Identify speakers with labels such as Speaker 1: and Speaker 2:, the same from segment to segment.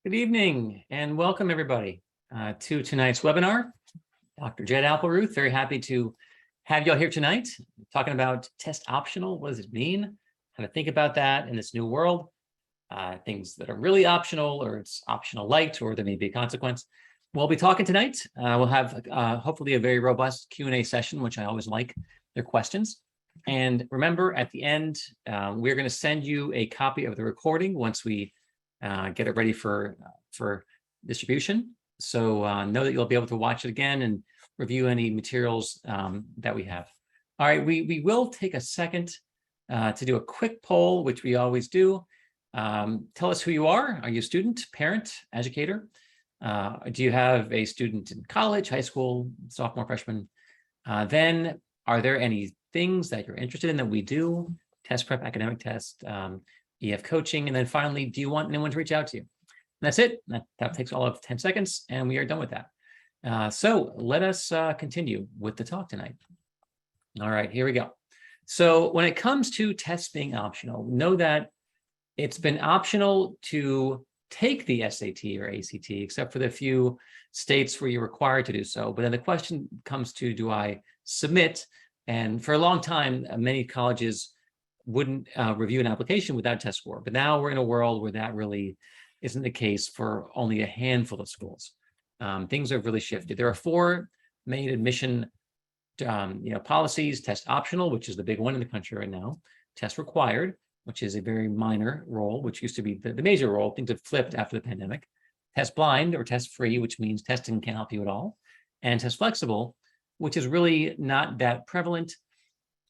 Speaker 1: Good evening and welcome everybody to tonight's webinar. Dr. Jed Appleruth, very happy to have you all here tonight, talking about test optional. What does it mean? How to think about that in this new world. Things that are really optional, or it's optional light, or there may be a consequence. We'll be talking tonight. We'll have hopefully a very robust Q&A session, which I always like their questions. And remember, at the end, we're going to send you a copy of the recording once we get it ready for distribution. So know that you'll be able to watch it again and review any materials that we have. All right, we will take a second to do a quick poll, which we always do. Tell us who you are. Are you a student, parent, educator? Do you have a student in college, high school, sophomore, freshman? Then are there any things that you're interested in that we do? Test prep, academic test, EF coaching, and then finally, do you want anyone to reach out to you? And that's it. That takes all of 10 seconds, and we are done with that. So let us continue with the talk tonight. All right, here we go. So when it comes to tests being optional, know that it's been optional to take the SAT or ACT, except for the few states where you're required to do so. But then the question comes to, do I submit? And for a long time, many colleges wouldn't review an application without test score. But now we're in a world where that really isn't the case for only a handful of schools. Things have really shifted. There are four main admission policies: test optional, which is the big one in the country right now; test required, which is a very minor role, which used to be the major role. Things have flipped after the pandemic; test blind or test free, which means testing can't help you at all; and test flexible, which is really not that prevalent.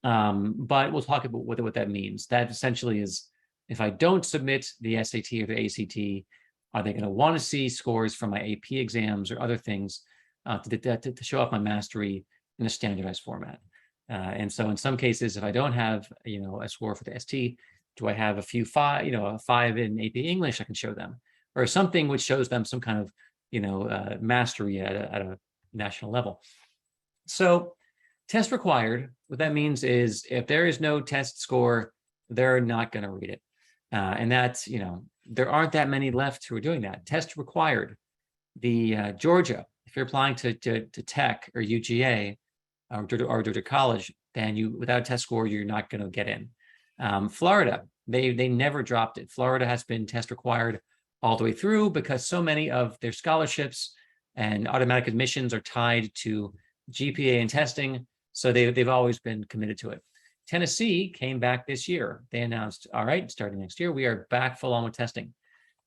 Speaker 1: But we'll talk about what that means. That essentially is, if I don't submit the SAT or the ACT, are they going to want to see scores from my AP exams or other things to show off my mastery in a standardized format? And so in some cases, if I don't have a score for the ST, do I have a 5 in AP English I can show them, or something which shows them some kind of mastery at a national level? So test required, what that means is if there is no test score, they're not going to read it. And that's, there aren't that many left who are doing that. Test required. The Georgia, if you're applying to Tech or UGA or Georgia College, then without a test score, you're not going to get in. Florida, they never dropped it. Florida has been test required all the way through because so many of their scholarships and automatic admissions are tied to GPA and testing. So they've always been committed to it. Tennessee came back this year. They announced, all right, starting next year, we are back full on with testing.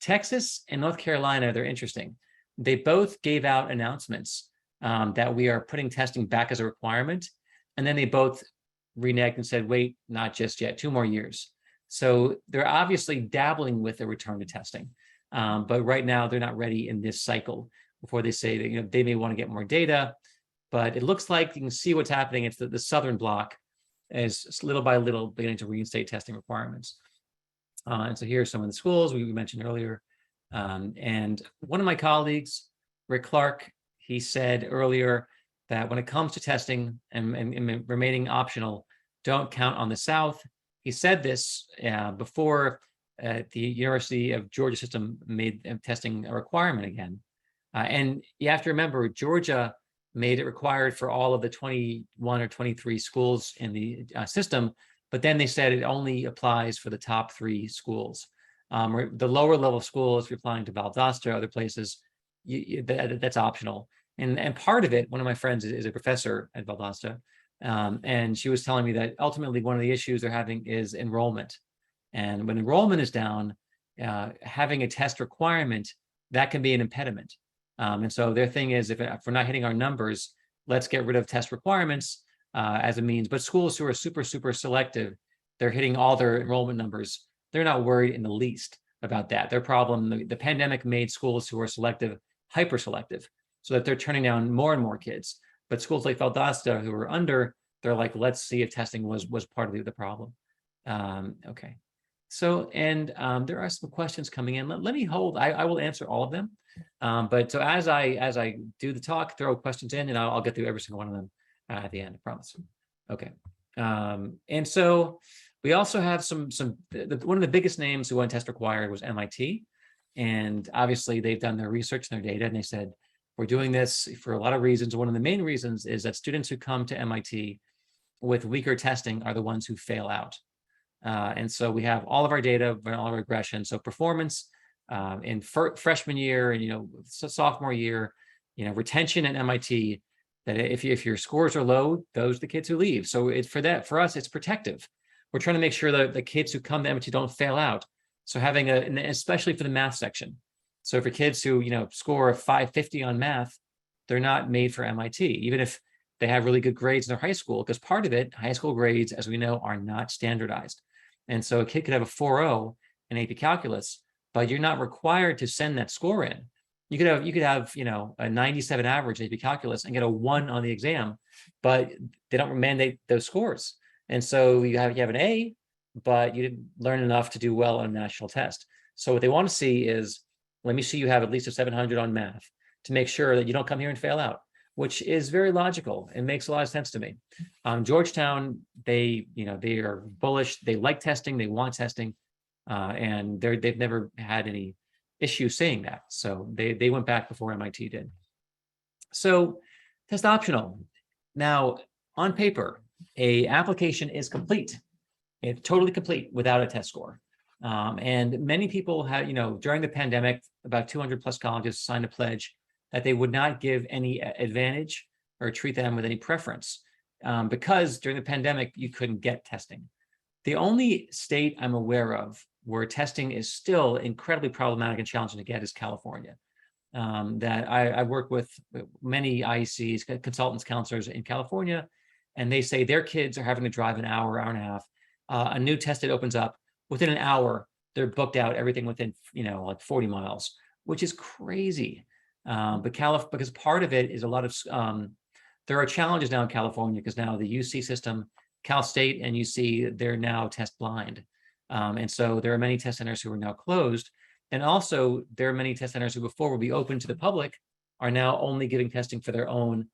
Speaker 1: Texas and North Carolina, they're interesting. They both gave out announcements that we are putting testing back as a requirement. And then they both reneged and said, wait, not just yet, 2 more years. So they're obviously dabbling with a return to testing. But right now, they're not ready in this cycle before they say that they may want to get more data. But it looks like you can see what's happening. It's the southern bloc is little by little beginning to reinstate testing requirements. And so here are some of the schools we mentioned earlier. And one of my colleagues, Rick Clark, he said earlier that when it comes to testing and remaining optional, don't count on the South. He said this before the University of Georgia system made testing a requirement again. And you have to remember, Georgia made it required for all of the 21 or 23 schools in the system, but then they said it only applies for the top 3 schools. The lower level schools, if you're applying to Valdosta or other places, that's optional. And part of it, one of my friends is a professor at Valdosta, and she was telling me that ultimately one of the issues they're having is enrollment. And when enrollment is down, having a test requirement, that can be an impediment. And so their thing is, if we're not hitting our numbers, let's get rid of test requirements as a means. But schools who are super, super selective, they're hitting all their enrollment numbers. They're not worried in the least about that. Their problem, the pandemic made schools who are selective, hyper selective, so that they're turning down more and more kids. But schools like Valdosta who are under, they're like, let's see if testing was part of the problem. Okay. So, and there are some questions coming in. Let me hold, I will answer all of them. But so as I do the talk, throw questions in, and I'll get through every single one of them at the end, I promise. Okay. And so we also have one of the biggest names who went test required was MIT. And obviously they've done their research and their data, and they said, we're doing this for a lot of reasons. One of the main reasons is that students who come to MIT with weaker testing are the ones who fail out. And so we have all of our data and all our regression. So performance in freshman year and sophomore year, retention at MIT. That if your scores are low, those are the kids who leave. So for us, it's protective. We're trying to make sure that the kids who come to MIT don't fail out. So having and especially for the math section. So for kids who score a 550 on math, they're not made for MIT, even if they have really good grades in their high school, because part of it, high school grades, as we know, are not standardized. And so a kid could have a 4.0 in AP Calculus, but you're not required to send that score in. You could have a 97 average in AP Calculus and get a 1 on the exam, but they don't mandate those scores. And so you have an A, but you didn't learn enough to do well on a national test. So what they want to see is, let me see you have at least a 700 on math to make sure that you don't come here and fail out, which is very logical and makes a lot of sense to me. Georgetown, they are bullish. They like testing. They want testing, and they've never had any issue saying that. So they went back before MIT did. So test optional. Now, on paper, a application is complete. It's totally complete without a test score. And many people have, during the pandemic, about 200 plus colleges signed a pledge that they would not give any advantage or treat them with any preference, because during the pandemic, you couldn't get testing. The only state I'm aware of where testing is still incredibly problematic and challenging to get is California. That I work with many IECs, consultants, counselors in California, and they say their kids are having to drive an hour, hour and a half. A new test that opens up, within an hour, they're booked out everything within, like 40 miles, which is crazy. Because part of it is a lot of, there are challenges now in California because now the UC system, Cal State and UC, they're now test blind. And so there are many test centers who are now closed. And also there are many test centers who before would be open to the public are now only giving testing for their own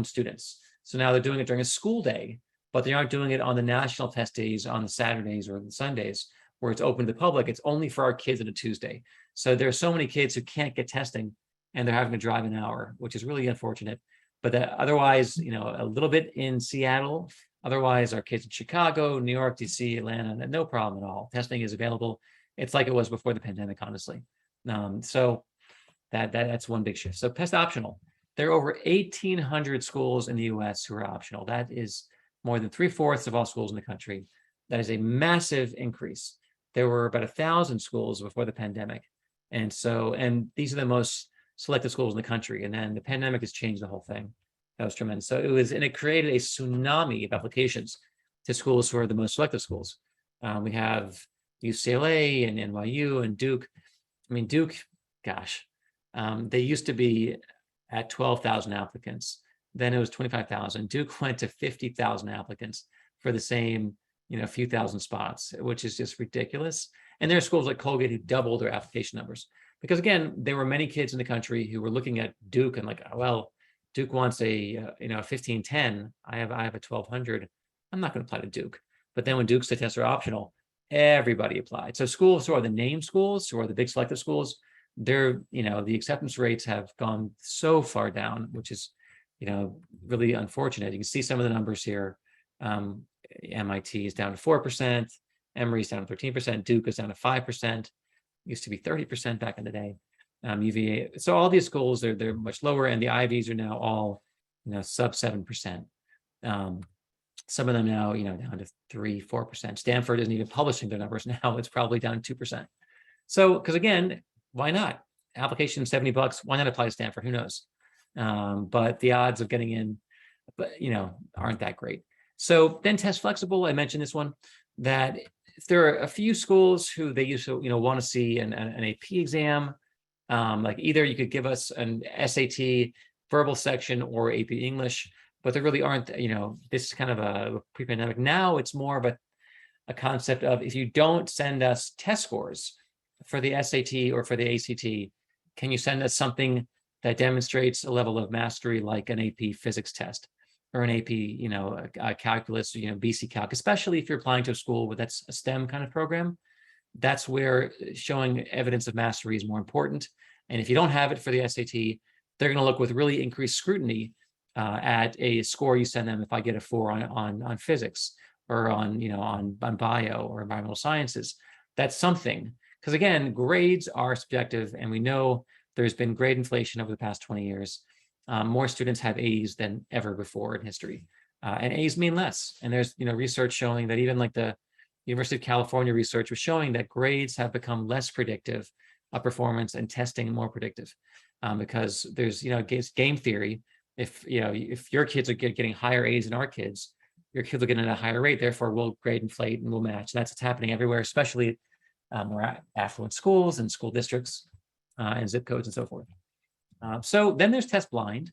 Speaker 1: students. So now they're doing it during a school day, but they aren't doing it on the national test days on the Saturdays or the Sundays where it's open to the public. It's only for our kids on a Tuesday. So there are so many kids who can't get testing and they're having to drive an hour, which is really unfortunate. But otherwise, a little bit in Seattle, otherwise our kids in Chicago, New York, DC, Atlanta, no problem at all. Testing is available. It's like it was before the pandemic, honestly. So that's one big shift. So test optional. There are over 1,800 schools in the US who are optional. That is more than 3/4 of all schools in the country. That is a massive increase. There were about 1,000 schools before the pandemic. And these are the most selected schools in the country. And then the pandemic has changed the whole thing. That was tremendous. So it created a tsunami of applications to schools who are the most selective schools. We have UCLA and NYU and Duke. I mean, Duke, gosh, they used to be at 12,000 applicants. Then it was 25,000. Duke went to 50,000 applicants for the same, few thousand spots, which is just ridiculous. And there are schools like Colgate who doubled their application numbers because, again, there were many kids in the country who were looking at Duke and like, well, Duke wants a 1510. I have a 1200. I'm not going to apply to Duke. But then when Duke's the tests are optional, everybody applied. So schools who are the name schools, who are the big selective schools, the acceptance rates have gone so far down, which is really unfortunate. You can see some of the numbers here. MIT is down to 4%, Emory's down to 13%, Duke is down to 5%, used to be 30% back in the day. UVA, so all these schools, they're much lower, and the Ivies are now all sub 7%. Some of them now down to 3-4%. Stanford isn't even publishing their numbers now. It's probably down 2%. So because again, why not? Application $70, why not apply to Stanford? Who knows? But the odds of getting in, aren't that great. So then test flexible, I mentioned this one, that if there are a few schools who they used to, want to see an AP exam, like either you could give us an SAT verbal section or AP English, but there really aren't, this is kind of a pre-pandemic. Now it's more of a concept of if you don't send us test scores for the SAT or for the ACT, can you send us something that demonstrates a level of mastery like an AP physics test or an AP, calculus, BC Calc, especially if you're applying to a school where that's a STEM kind of program. that's where showing evidence of mastery is more important. And if you don't have it for the SAT, they're going to look with really increased scrutiny at a score you send them. If I get a 4 on physics, or on bio or environmental sciences, that's something. Because again, grades are subjective, and we know there's been grade inflation over the past 20 years. More students have A's than ever before in history, and A's mean less. And there's research showing that even like the University of California research was showing that grades have become less predictive of performance and testing more predictive, because there's game theory. If your kids are getting higher A's than our kids, your kids will get at a higher rate. Therefore, we'll grade inflate and we'll match. That's what's happening everywhere, especially more affluent schools and school districts and zip codes and so forth. So then there's test blind,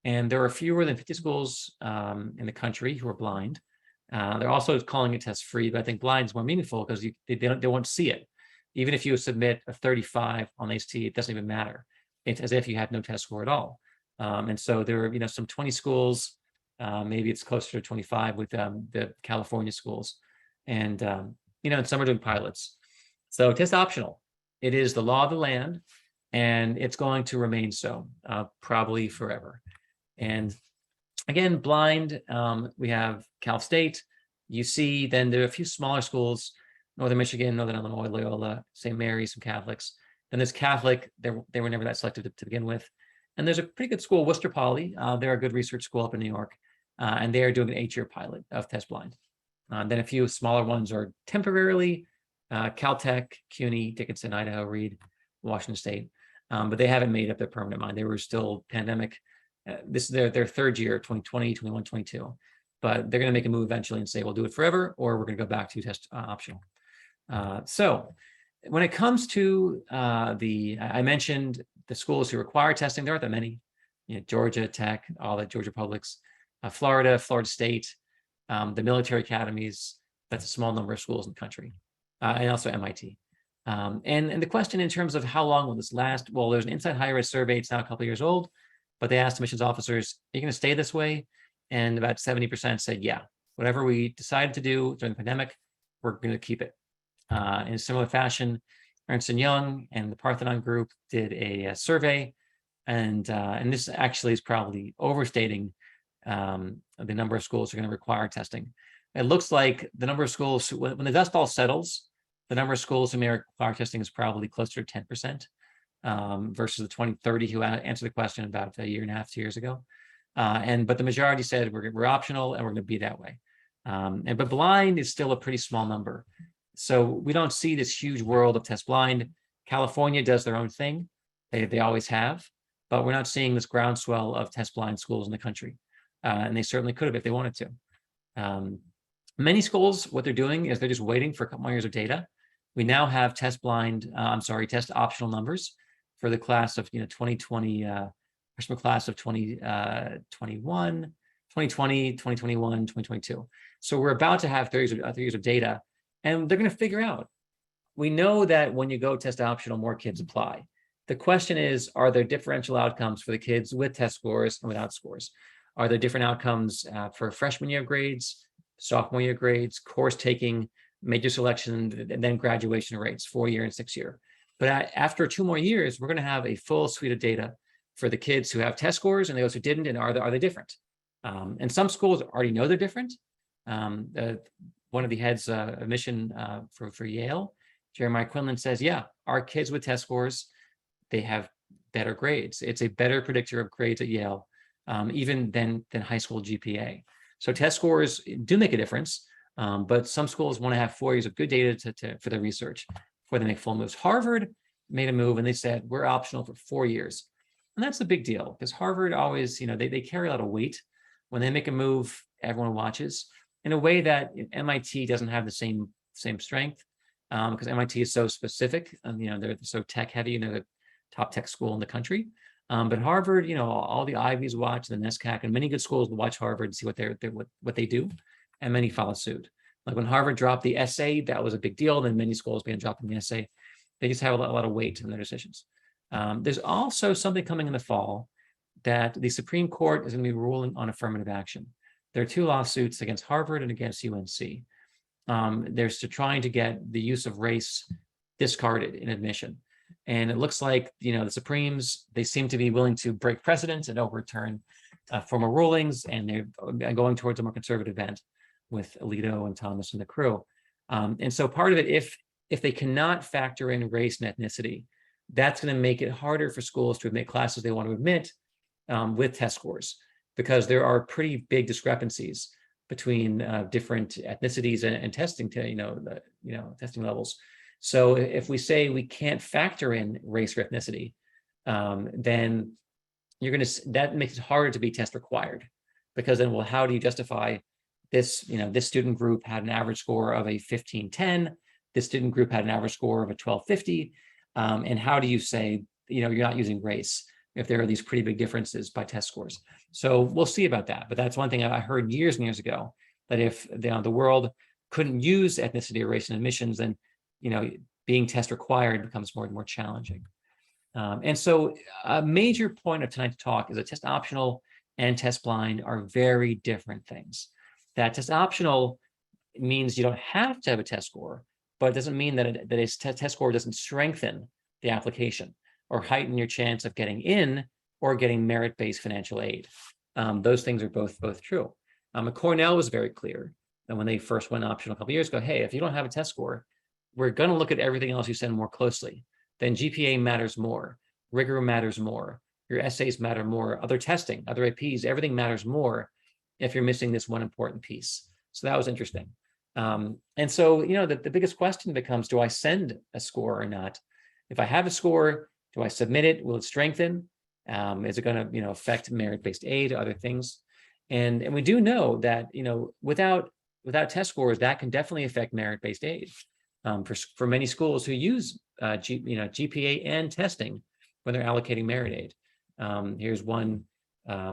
Speaker 1: and there are fewer than 50 schools in the country who are blind. They're also calling it test free, but I think blind is more meaningful because they won't see it. Even if you submit a 35 on the ACT, it doesn't even matter. It's as if you had no test score at all. And so there are some 20 schools, maybe it's closer to 25 with the California schools, and and some are doing pilots. So test optional. It is the law of the land, and it's going to remain so probably forever. And again, blind, we have Cal State, UC, then there are a few smaller schools, Northern Michigan, Northern Illinois, Loyola, St. Mary's, some Catholics. Then there's Catholic, they were never that selective to begin with. And there's a pretty good school, Worcester Poly. They're a good research school up in New York, and they are doing an 8-year pilot of test blind. Then a few smaller ones are temporarily, Caltech, CUNY, Dickinson, Idaho, Reed, Washington State. But they haven't made up their permanent mind. They were still pandemic. This is their third year, 2020, 21, 22. But they're going to make a move eventually and say, we'll do it forever, or we're going to go back to test optional. So when it comes to I mentioned the schools who require testing, there aren't that many. Georgia Tech, all the Georgia Publics, Florida, Florida State, the military academies, that's a small number of schools in the country, and also MIT. And the question in terms of how long will this last? Well, there's an Inside Higher Ed survey. It's now a couple of years old, but they asked admissions officers, are you going to stay this way? And about 70% said, yeah, whatever we decided to do during the pandemic, we're going to keep it. In a similar fashion, Ernst & Young and the Parthenon Group did a survey, and this actually is probably overstating the number of schools who are going to require testing. It looks like the number of schools, when the dust all settles, the number of schools who may require testing is probably closer to 10% versus the 20-30 who answered the question about a year and a half, 2 years ago. But the majority said we're optional and we're going to be that way. But blind is still a pretty small number. So we don't see this huge world of test blind. California does their own thing. They always have, but we're not seeing this groundswell of test blind schools in the country. And they certainly could have if they wanted to. Many schools, what they're doing is they're just waiting for a couple more years of data. We now have test optional numbers for the class of 2020, freshman class of 2021, 2020, 2021, 2022. So we're about to have 30 years of data, and they're going to figure out. We know that when you go test optional, more kids apply. The question is, are there differential outcomes for the kids with test scores and without scores? Are there different outcomes for freshman year grades, sophomore year grades, course taking, major selection, and then graduation rates, 4-year and 6-year? But after 2 more years, we're going to have a full suite of data for the kids who have test scores and those who didn't, and are they different? And some schools already know they're different. One of the heads of admission for Yale, Jeremiah Quinlan, says, yeah, our kids with test scores, they have better grades. It's a better predictor of grades at Yale, even than high school GPA. So test scores do make a difference, but some schools want to have 4 years of good data for their research before they make full moves. Harvard made a move and they said, we're optional for 4 years. And that's a big deal because Harvard always, they carry a lot of weight. When they make a move, everyone watches in a way that MIT doesn't have the same strength, because MIT is so specific and, they're so tech heavy and they're the top tech school in the country. But Harvard, all the Ivies watch, the NESCAC, and many good schools will watch Harvard and see what they do, and many follow suit. Like when Harvard dropped the essay, that was a big deal. Then many schools began dropping the essay. They just have a lot of weight in their decisions. There's also something coming in the fall that the Supreme Court is going to be ruling on affirmative action. There are 2 lawsuits against Harvard and against UNC. there's to trying to get the use of race discarded in admission. And it looks like, the Supremes, they seem to be willing to break precedent and overturn former rulings, and they're going towards a more conservative bent with Alito and Thomas and the crew. And so part of it, if they cannot factor in race and ethnicity, that's going to make it harder for schools to admit classes they want to admit with test scores, because there are pretty big discrepancies between different ethnicities and testing testing levels. So if we say we can't factor in race or ethnicity, then that makes it harder to be test required, because then, well, how do you justify this? This student group had an average score of a 1510. This student group had an average score of a 1250. And how do you say, you're not using race if there are these pretty big differences by test scores? So we'll see about that. But that's one thing I heard years and years ago, that if the world couldn't use ethnicity or race in admissions, then being test required becomes more and more challenging. And so a major point of tonight's talk is that test optional and test blind are very different things. That test optional means you don't have to have a test score, but it doesn't mean that a test score doesn't strengthen the application or heighten your chance of getting in or getting merit-based financial aid. Those things are both true. Cornell was very clear that when they first went optional a couple of years ago, hey, if you don't have a test score, we're going to look at everything else you send more closely. Then GPA matters more, rigor matters more, your essays matter more, other testing, other APs, everything matters more if you're missing this one important piece. So that was interesting. And so, the biggest question becomes, do I send a score or not? If I have a score, do I submit it? Will it strengthen? Is it going to, affect merit-based aid, other things? And we do know that, without test scores, that can definitely affect merit-based aid. For many schools who use GPA and testing when they're allocating merit aid. Here's one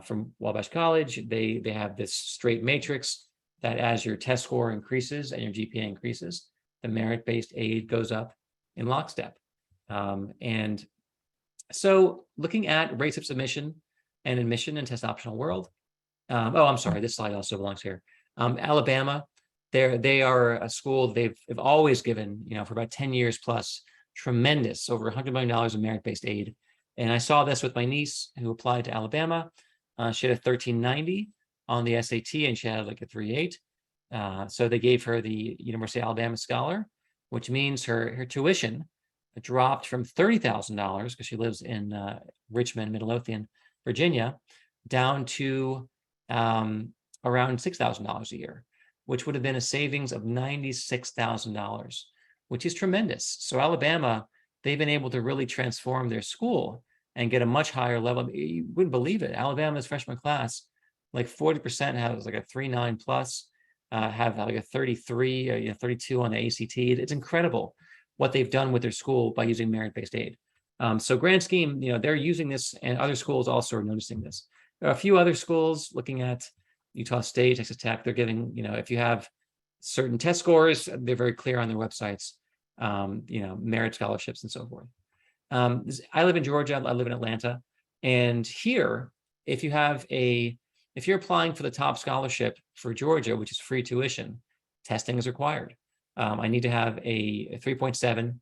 Speaker 1: from Wabash College. They have this straight matrix that as your test score increases and your GPA increases, the merit-based aid goes up in lockstep. And so looking at rates of submission and admission in test optional world. I'm sorry, this slide also belongs here. Alabama, they are a school they've always given, for about 10 years plus, tremendous, over $100 million in merit-based aid. And I saw this with my niece who applied to Alabama. She had a 1390 on the SAT and she had like a 3.8. So they gave her the University of Alabama Scholar, which means her tuition dropped from $30,000 because she lives in Richmond, Midlothian, Virginia, down to around $6,000 a year, which would have been a savings of $96,000, which is tremendous. So Alabama, they've been able to really transform their school and get a much higher level. You wouldn't believe it. Alabama's freshman class, like 40% has like a 3.9 plus, have like a 33, 32 on the ACT. It's incredible what they've done with their school by using merit-based aid. So grand scheme, they're using this, and other schools also are noticing this. There are a few other schools looking at Utah State, Texas Tech. They're giving, if you have certain test scores, they're very clear on their websites, merit scholarships and so forth. I live in Georgia, I live in Atlanta. And here, if you're applying for the top scholarship for Georgia, which is free tuition, testing is required. I need to have a 3.7,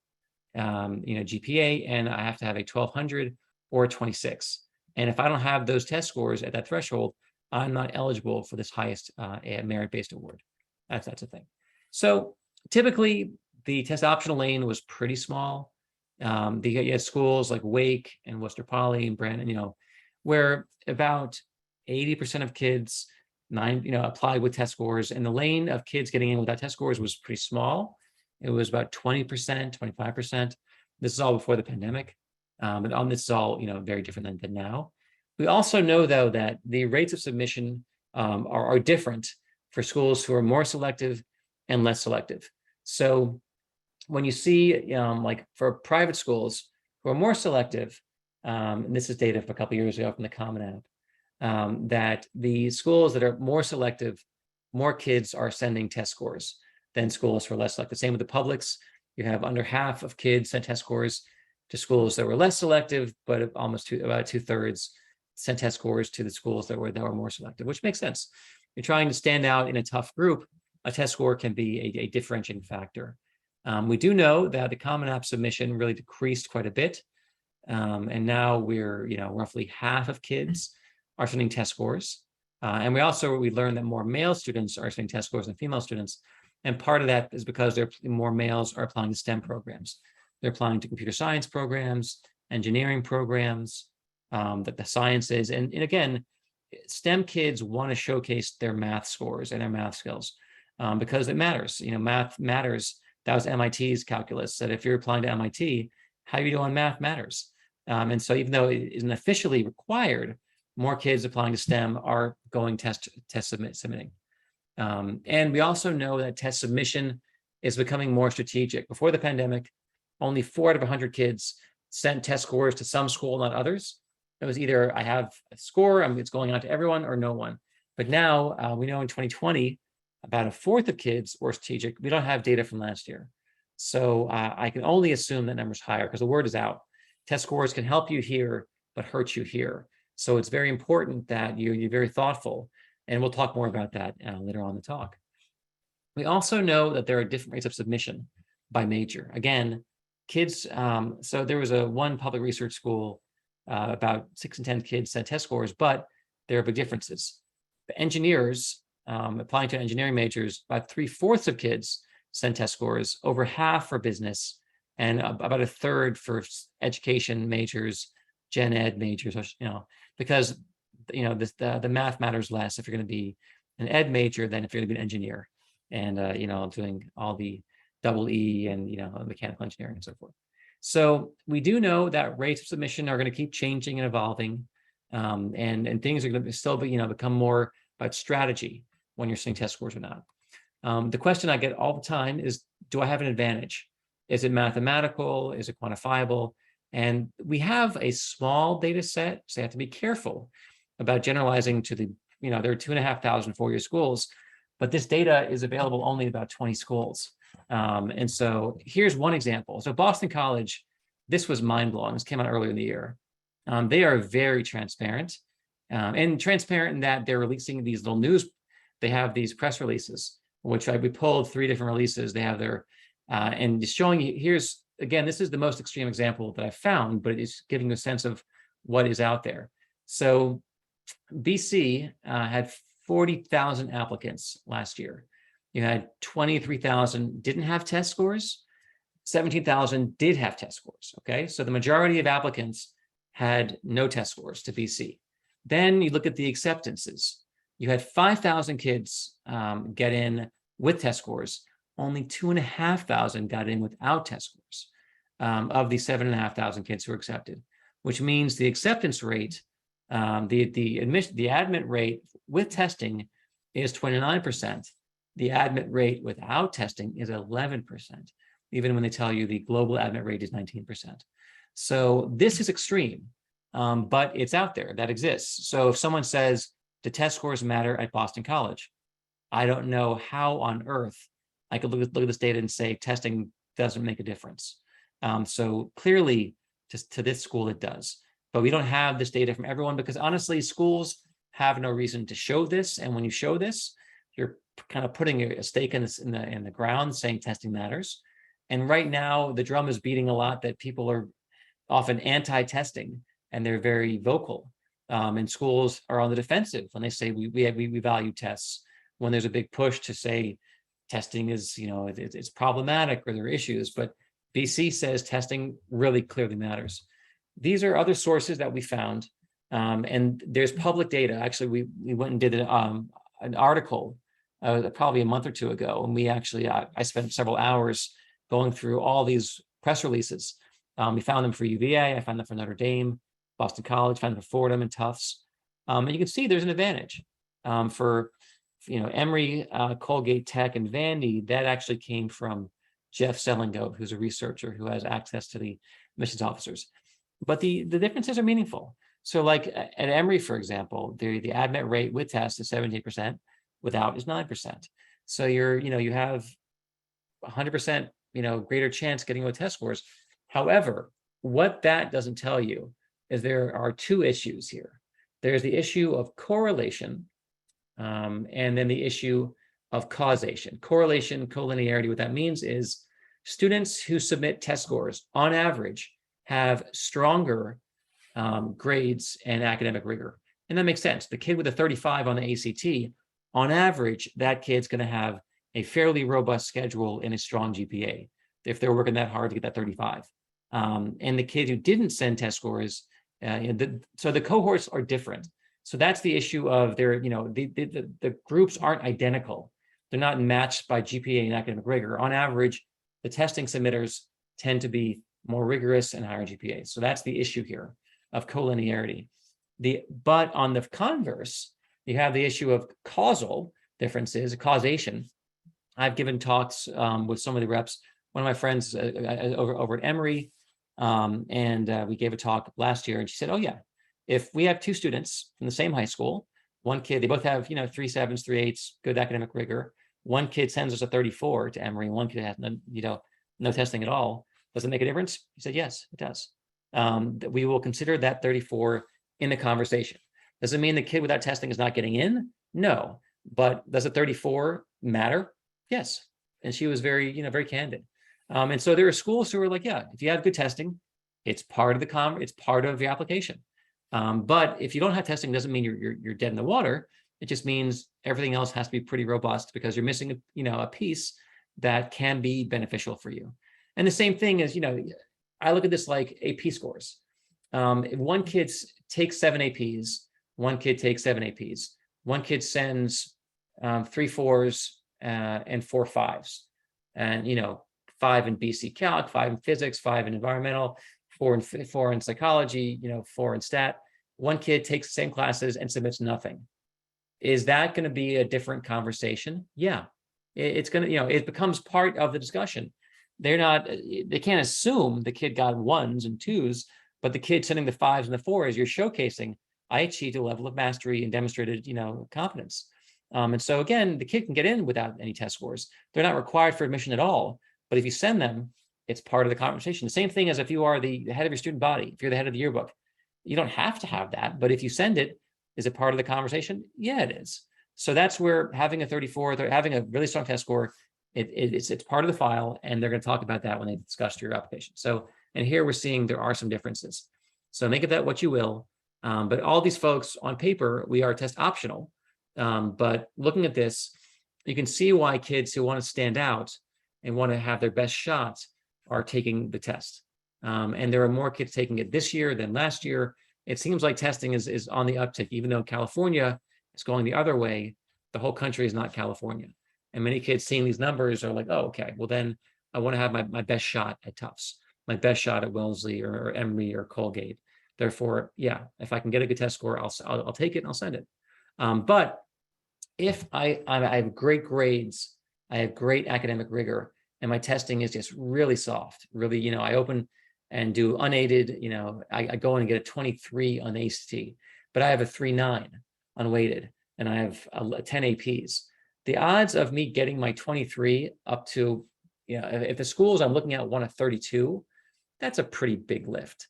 Speaker 1: GPA, and I have to have a 1200 or a 26. And if I don't have those test scores at that threshold, I'm not eligible for this highest merit-based award. That's a thing. So typically, the test optional lane was pretty small. You had schools like Wake and Worcester Poly and Brandon, where about 80% of kids applied with test scores, and the lane of kids getting in without test scores was pretty small. It was about 20%, 25%. This is all before the pandemic. But this is all, very different than now. We also know, though, that the rates of submission are different for schools who are more selective and less selective. So when you see, like for private schools who are more selective, and this is data from a couple of years ago from the Common App, that the schools that are more selective, more kids are sending test scores than schools who are less selective. Same with the publics. You have under half of kids sent test scores to schools that were less selective, but about 2/3 sent test scores to the schools that were more selective, which makes sense. You're trying to stand out in a tough group. a test score can be a differentiating factor. We do know that the Common App submission really decreased quite a bit. And now we're, roughly half of kids are submitting test scores. And we learned that more male students are submitting test scores than female students. And part of that is because more males are applying to STEM programs. They're applying to computer science programs, engineering programs, the sciences. And again, STEM kids want to showcase their math scores and their math skills because it matters. Math matters. That was MIT's calculus, that if you're applying to MIT, how you do on math matters. And so even though it isn't officially required, more kids applying to STEM are going submitting. And we also know that test submission is becoming more strategic. Before the pandemic, only 4 out of 100 kids sent test scores to some school, not others. It was either I have a score, it's going on to everyone, or no one. But now we know in 2020, about a fourth of kids were strategic. We don't have data from last year. So I can only assume that number's higher because the word is out. Test scores can help you here, but hurt you here. So it's very important that you're very thoughtful. And we'll talk more about that later on in the talk. We also know that there are different rates of submission by major. Again, kids, so there was one public research school, about 6 in 10 kids sent test scores, but there are big differences. The engineers, applying to engineering majors, about 3/4 of kids sent test scores, over half for business, and about a third for education majors, gen ed majors, because the math matters less if you're going to be an ed major than if you're going to be an engineer and doing all the double E and mechanical engineering and so forth. So we do know that rates of submission are going to keep changing and evolving, and things are going to still become more about strategy when you're seeing test scores or not. The question I get all the time is, do I have an advantage? Is it mathematical? Is it quantifiable? And we have a small data set, so you have to be careful about generalizing to there are 2,500 four-year schools, but this data is available only about 20 schools. And so here's one example. So Boston College, this was mind-blowing. This came out earlier in the year. They are very transparent, and transparent in that they're releasing these little news. They have these press releases, which we pulled 3 different releases. They have their, and just showing you, again, this is the most extreme example that I found, but it's giving you a sense of what is out there. So BC had 40,000 applicants last year. You had 23,000 didn't have test scores, 17,000 did have test scores, okay? So the majority of applicants had no test scores to BC. Then you look at the acceptances. You had 5,000 kids get in with test scores. Only 2,500 got in without test scores of the 7,500 kids who were accepted, which means the acceptance rate, the admit rate with testing is 29%. The admit rate without testing is 11%, even when they tell you the global admit rate is 19%. So this is extreme, but it's out there, that exists. So if someone says the test scores matter at Boston College, I don't know how on earth I could look at this data and say testing doesn't make a difference. So clearly to this school it does, but we don't have this data from everyone because honestly, schools have no reason to show this. And when you show this, you're kind of putting a stake in the ground saying testing matters. And right now the drum is beating a lot that people are often anti-testing and they're very vocal. And schools are on the defensive when they say we value tests, when there's a big push to say testing is, it's problematic or there are issues, but BC says testing really clearly matters. These are other sources that we found, and there's public data. Actually, we went and did an article probably a month or 2 ago, and we actually, I spent several hours going through all these press releases. We found them for UVA, I found them for Notre Dame, Boston College, found them for Fordham and Tufts. And you can see there's an advantage for Emory, Colgate Tech, and Vandy. That actually came from Jeff Selingo, who's a researcher who has access to the admissions officers. But the differences are meaningful. So like at Emory, for example, the admit rate with test is 17%, without is 9%. So you have 100% greater chance getting with test scores. However, what that doesn't tell you is there are 2 issues here. There's the issue of correlation, and then the issue of causation. Correlation, collinearity, what that means is students who submit test scores on average have stronger grades and academic rigor. And that makes sense. The kid with a 35 on the ACT, on average, that kid's going to have a fairly robust schedule and a strong GPA if they're working that hard to get that 35. And the kid who didn't send test scores, so the cohorts are different. So that's the issue of the groups aren't identical. They're not matched by GPA and academic rigor. On average, the testing submitters tend to be more rigorous and higher GPAs. So that's the issue here of collinearity. But on the converse, you have the issue of causal differences, causation. I've given talks with some of the reps. One of my friends over at Emory, and we gave a talk last year, and she said, "Oh yeah, if we have two students from the same high school, one kid, they both have 3 7s, 3 8s, good academic rigor. One kid sends us a 34 to Emory, one kid has no testing at all. Does it make a difference?" He said, "Yes, it does. We will consider that 34 in the conversation. Does it mean the kid without testing is not getting in? No. But does a 34 matter? Yes." And she was very, very candid. And so there are schools who are like, yeah, if you have good testing, it's part of it's part of your application. But if you don't have testing, doesn't mean you're dead in the water. It just means everything else has to be pretty robust because you're missing a piece that can be beneficial for you. And the same thing is, I look at this like AP scores. If one kid takes 7 APs, one kid takes 7 APs, one kid sends 3 4s and 4 5s, and 5 in BC Calc, 5 in physics, 5 in environmental, 4 in psychology, 4 in stat. One kid takes the same classes and submits nothing. Is that going to be a different conversation? Yeah, it's going to, it becomes part of the discussion. They can't assume the kid got 1s and 2s, but the kid sending the 5s and the 4s, you're showcasing, I achieved a level of mastery and demonstrated, competence. And so again, the kid can get in without any test scores. They're not required for admission at all. But if you send them, it's part of the conversation. The same thing as if you are the head of your student body, if you're the head of the yearbook, you don't have to have that. But if you send it, is it part of the conversation? Yeah, it is. So that's where having a 34, having a really strong test score, it's part of the file, and they're going to talk about that when they discuss your application. So, and here we're seeing there are some differences. So make of that what you will. But all these folks on paper, we are test optional. But looking at this, you can see why kids who want to stand out and want to have their best shots are taking the test. And there are more kids taking it this year than last year. It seems like testing is on the uptick, even though California is going the other way. The whole country is not California. And many kids seeing these numbers are like, oh, okay, well then I want to have my best shot at Tufts, my best shot at Wellesley or Emory or Colgate. Therefore, yeah, if I can get a good test score, I'll take it and I'll send it. But if I have great grades, I have great academic rigor, and my testing is just really soft, really, I open and do unaided, I go in and get a 23 on ACT, but I have a 3.9 unweighted, and I have 10 APs. The odds of me getting my 23 up to, if the schools I'm looking at want a 32, that's a pretty big lift.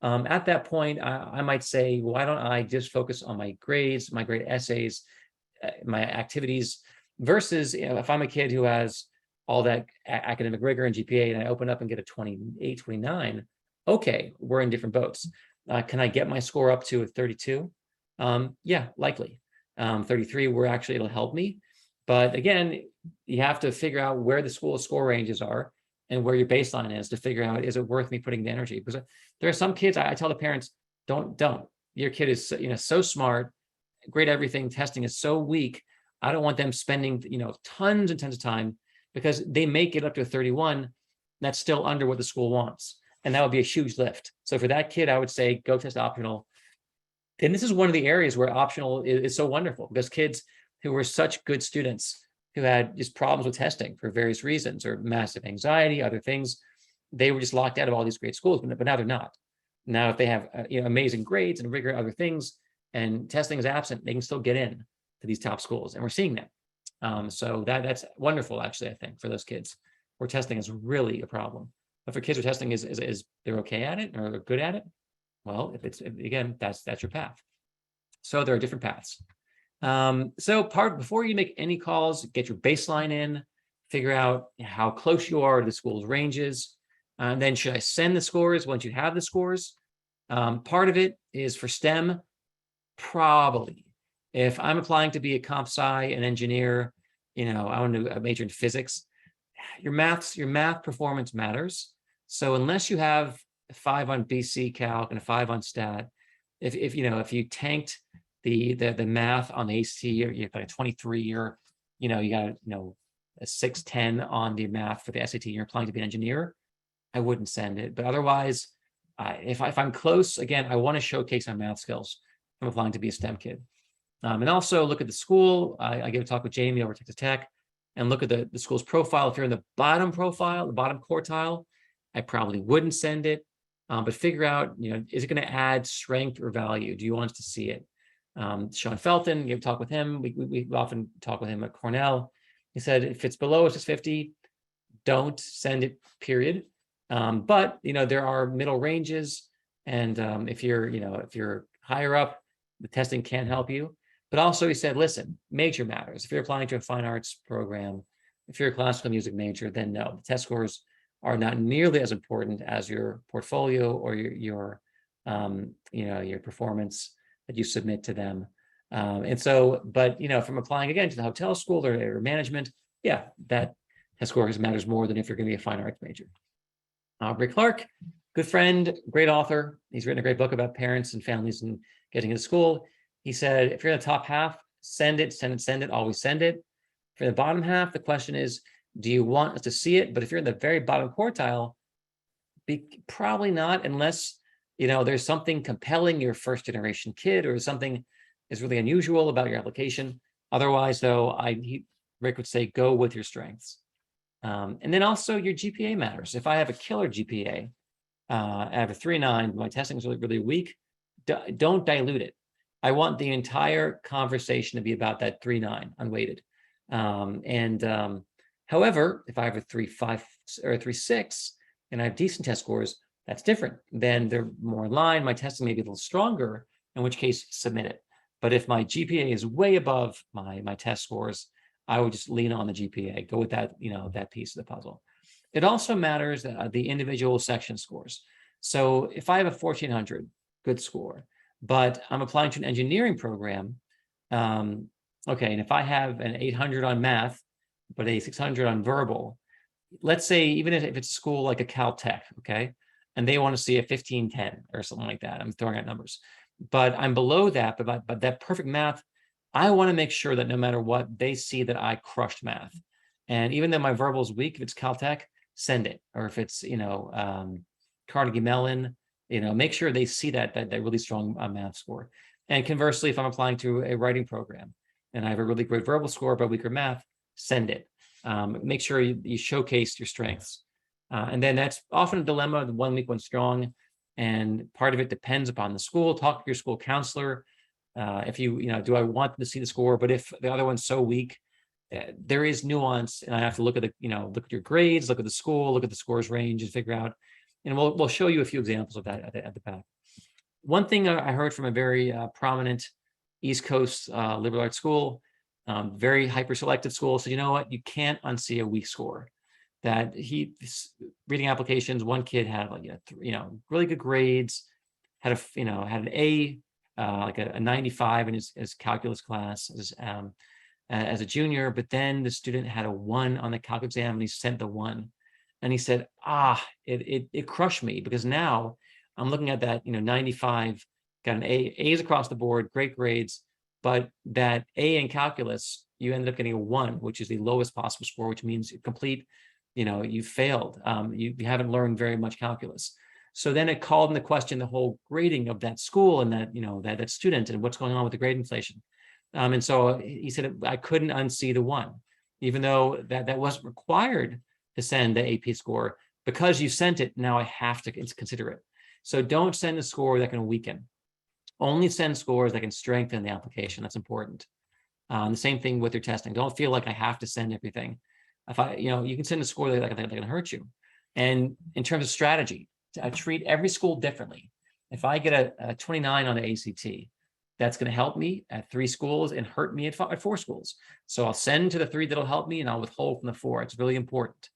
Speaker 1: At that point, I might say, why don't I just focus on my grades, my grade essays, my activities, versus if I'm a kid who has all that academic rigor and GPA and I open up and get a 28, 29, okay, we're in different boats. Can I get my score up to a 32? Yeah, likely. 33, it'll help me. But again, you have to figure out where the school's score ranges are and where your baseline is to figure out, is it worth me putting the energy? Because there are some kids, I tell the parents, don't. Your kid is so smart, great everything, testing is so weak. I don't want them spending tons and tons of time, because they may get up to a 31. That's still under what the school wants, and that would be a huge lift. So for that kid, I would say go test optional. And this is one of the areas where optional is so wonderful, because kids who were such good students who had just problems with testing for various reasons, or massive anxiety, other things, they were just locked out of all these great schools, but now they're not. Now, if they have amazing grades and rigor, other things, and testing is absent, they can still get in to these top schools, and we're seeing that. So that's wonderful, actually, I think, for those kids where testing is really a problem. But for kids where testing is they're okay at it or they're good at it, well, again, that's your path. So there are different paths. So before you make any calls, get your baseline in, figure out how close you are to the school's ranges. And then should I send the scores once you have the scores? Part of it is for STEM, probably. If I'm applying to be a comp sci, an engineer, I want to major in physics, your math performance matters. So unless you have a 5 on BC Calc and a 5 on Stat, if you tanked the math on the ACT, or you've got a 23, or you got a 610 on the math for the SAT, you're applying to be an engineer, I wouldn't send it. But otherwise, if I'm close, again, I want to showcase my math skills. I'm applying to be a STEM kid. And also look at the school. I gave a talk with Jamie over Texas Tech, and look at the school's profile. If you're in the bottom profile, the bottom quartile, I probably wouldn't send it. But figure out, is it going to add strength or value? Do you want to see it? Sean Felton, you have a talk with him. We often talk with him at Cornell. He said, if it's below SS50, don't send it, period. But there are middle ranges, and if you're higher up, the testing can help you. But also he said, listen, major matters. If you're applying to a fine arts program, if you're a classical music major, then no, the test scores are not nearly as important as your portfolio or your performance that you submit to them. But from applying again to the hotel school or management, yeah, that test scores matters more than if you're going to be a fine arts major. Rick Clark, good friend, great author. He's written a great book about parents and families and getting into school. He said, if you're in the top half, send it, always send it. For the bottom half, the question is, do you want us to see it? But if you're in the very bottom quartile, probably not, unless there's something compelling your first generation kid, or something is really unusual about your application. Otherwise, though, Rick would say, go with your strengths. And then also your GPA matters. If I have a killer GPA, I have a 3.9, my testing is really, really weak, don't dilute it. I want the entire conversation to be about that 3.9 unweighted. However, if I have a 3.5 or a 3.6 and I have decent test scores, that's different. Then they're more in line. My testing may be a little stronger, in which case submit it. But if my GPA is way above my test scores, I would just lean on the GPA, go with that, that piece of the puzzle. It also matters the individual section scores. So if I have a 1400, good score, but I'm applying to an engineering program, okay, and if I have an 800 on math, but a 600 on verbal, let's say, even if it's a school like a Caltech, okay, and they want to see a 1510 or something like that, I'm throwing out numbers, but I'm below that, but that perfect math, I want to make sure that no matter what, they see that I crushed math. And even though my verbal is weak, if it's Caltech, send it. Or if it's, Carnegie Mellon, make sure they see that really strong math score. And conversely, if I'm applying to a writing program and I have a really great verbal score but weaker math, send it. Make sure you showcase your strengths. And then that's often a dilemma, the 1 weak, 1 strong. And part of it depends upon the school. Talk to your school counselor. If do I want to see the score? But if the other one's so weak, there is nuance, and I have to look at look at your grades, look at the school, look at the scores range, and figure out. And we'll show you a few examples of that at the back. One thing I heard from a very prominent East Coast liberal arts school, very hyper selective school, said, you know what, you can't unsee a weak score. That reading applications, one kid had really good grades, had an A. Like a 95 in his calculus class as a junior, but then the student had a 1 on the calc exam and he sent the 1. And he said, it crushed me, because now I'm looking at that, 95, got an A's across the board, great grades, but that A in calculus, you ended up getting a 1, which is the lowest possible score, which means you failed. You haven't learned very much calculus. So then it called into question the whole grading of that school and that student and what's going on with the grade inflation. And so he said, I couldn't unsee the 1, even though that wasn't required to send the AP score. Because you sent it, now I have to consider it. So don't send a score that can weaken. Only send scores that can strengthen the application. That's important. The same thing with your testing. Don't feel like I have to send everything. If you can send a score that can hurt you. And in terms of strategy, I treat every school differently. If I get a 29 on the ACT, that's going to help me at 3 schools and hurt me at 4 schools. So I'll send to the 3 that'll help me and I'll withhold from the 4. It's really important.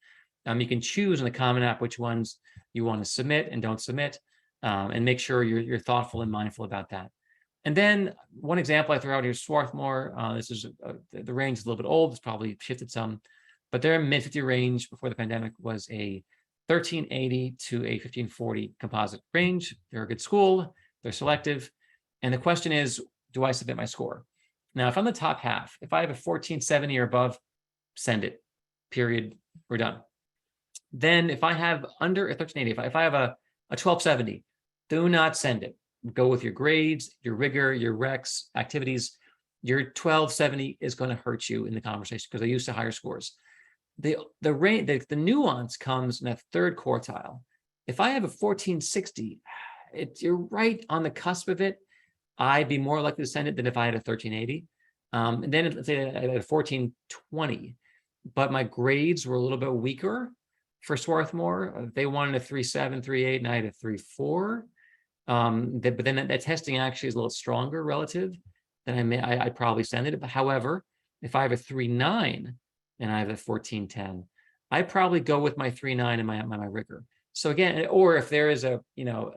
Speaker 1: You can choose in the Common App which ones you want to submit and don't submit, and make sure you're thoughtful and mindful about that. And then one example I throw out here is Swarthmore. This is the range is a little bit old. It's probably shifted some, but their mid-50 range before the pandemic was a 1380 to a 1540 composite range. They're a good school. They're selective. And the question is, do I submit my score? Now, if I'm the top half, if I have a 1470 or above, send it, period, we're done. Then if I have under a 1380, if I have a 1270, do not send it. Go with your grades, your rigor, your recs, activities. Your 1270 is going to hurt you in the conversation because they're used to higher scores. The nuance comes in that 3rd quartile. If I have a 1460, you're right on the cusp of it. I'd be more likely to send it than if I had a 1380. And then let's say I had a 1420, but my grades were a little bit weaker for Swarthmore. They wanted a 3.7, 3.8, and I had a 3.4. But then that testing actually is a little stronger relative. Then I'd probably send it. But however, if I have a 3.9 and I have a 1410, I probably go with my 3.9 and my rigor. So again, or if there is a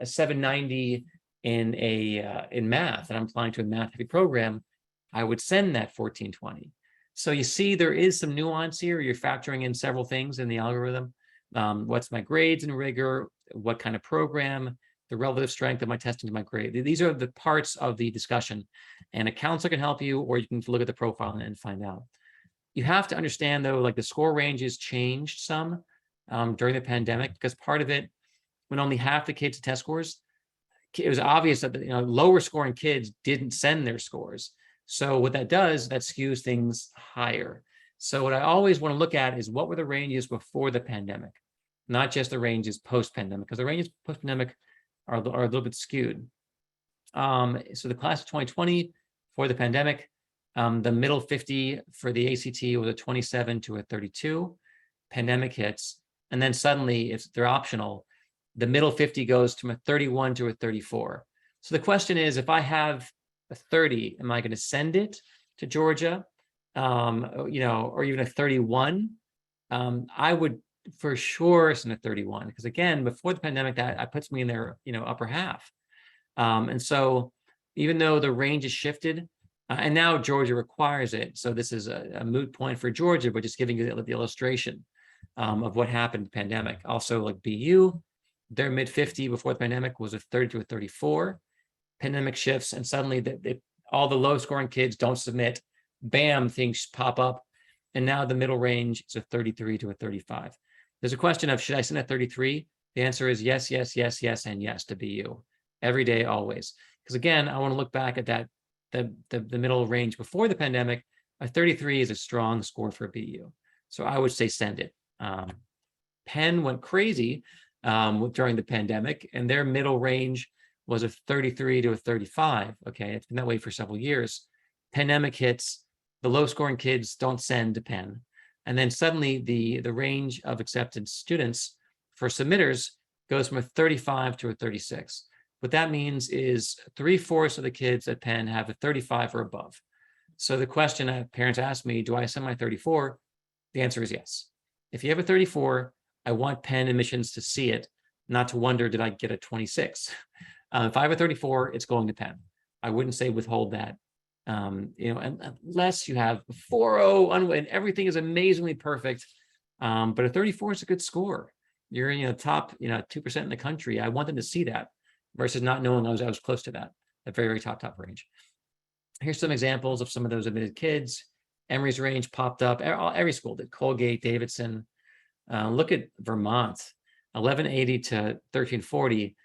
Speaker 1: 790 in math and I'm applying to a math heavy program, I would send that 1420. So you see, there is some nuance here. You're factoring in several things in the algorithm. What's my grades and rigor? What kind of program? The relative strength of my testing to my grade. These are the parts of the discussion, and a counselor can help you, or you can look at the profile and find out. You have to understand though, like the score ranges changed some during the pandemic, because part of it, when only half the kids' test scores, it was obvious that lower scoring kids didn't send their scores. So what that does, that skews things higher. So what I always want to look at is what were the ranges before the pandemic, not just the ranges post-pandemic, because the ranges post-pandemic are a little bit skewed. So the class of 2020 for the pandemic, the middle 50 for the ACT was a 27 to a 32. Pandemic hits, and then suddenly, if they're optional, the middle 50 goes from a 31 to a 34. So the question is, if I have a 30, am I going to send it to Georgia, or even a 31? I would for sure send a 31, because again, before the pandemic, that puts me in their upper half. And so even though the range is shifted, and now Georgia requires it, so this is a moot point for Georgia, but just giving you the illustration of what happened in the pandemic. Also, like BU, their mid 50 before the pandemic was a 30 to a 34. Pandemic shifts, and suddenly all the low scoring kids don't submit. Bam, things pop up. And now the middle range is a 33 to a 35. There's a question of, should I send a 33? The answer is yes, yes, yes, yes, and yes to BU. Every day, always. Because again, I want to look back at that, the middle range before the pandemic. A 33 is a strong score for BU. So I would say send it. Penn went crazy during the pandemic, and their middle range was a 33 to a 35. Okay, it's been that way for several years. Pandemic hits, the low scoring kids don't send to Penn. And then suddenly the range of accepted students for submitters goes from a 35 to a 36. What that means is 3/4 of the kids at Penn have a 35 or above. So the question parents ask me, do I send my 34? The answer is yes. If you have a 34, I want Penn admissions to see it, not to wonder, did I get a 26? If I have a 34, it's going to Penn. I wouldn't say withhold that. Unless you have 4.0 and everything is amazingly perfect, but a 34 is a good score. You're top 2% in the country. I want them to see that versus not knowing I was close to that, a very, very top range. Here's some examples of some of those admitted kids. Emory's range popped up. Every school did. Colgate, Davidson. Look at Vermont, 1180 to 1340.